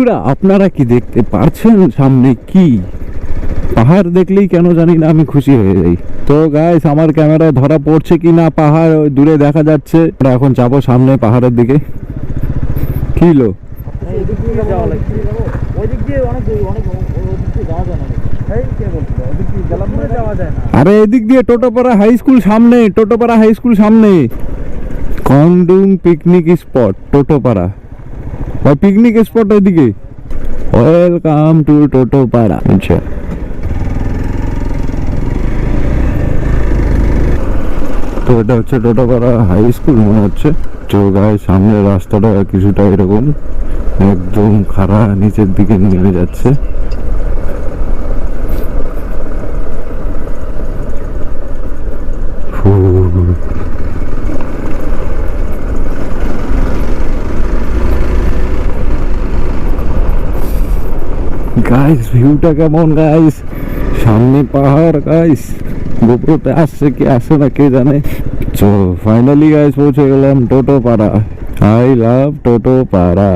বন্ধুরা আপনারা কি দেখতে পারছেন সামনে কি পাহাড় দেখলেই কেন জানি না আমি খুশি হয়ে যাই। তো গাইস আমার ক্যামেরায় ধরা পড়ছে কি না পাহাড় ওই দূরে দেখা যাচ্ছে। আমরা এখন যাবো সামনে পাহাড়ের দিকে। কি লো আরে এদিক দিয়ে টোটোপাড়া হাই স্কুল সামনে, টোটোপাড়া হাই স্কুল সামনে। কংডুং পিকনিক স্পট টোটোপাড়া, ওই পিকনিক স্পট ওইদিকে। Welcome to Totopara. আচ্ছা তো এটা হচ্ছে টোটোপাড়া হাই স্কুল মনে হচ্ছে। তো গায়ে সামনে রাস্তাটা কিছুটা এরকম একদম খাড়া নিচের দিকে নেমে যাচ্ছে। গাইস ভিউটা কেমন গাইস, সামনে পাহাড় গাইস, গোপ্রোতে আসছে কি আসে না কে জানে। তো ফাইনালি গাইস পৌঁছে গেলাম টোটোপাড়া। I love Totopara.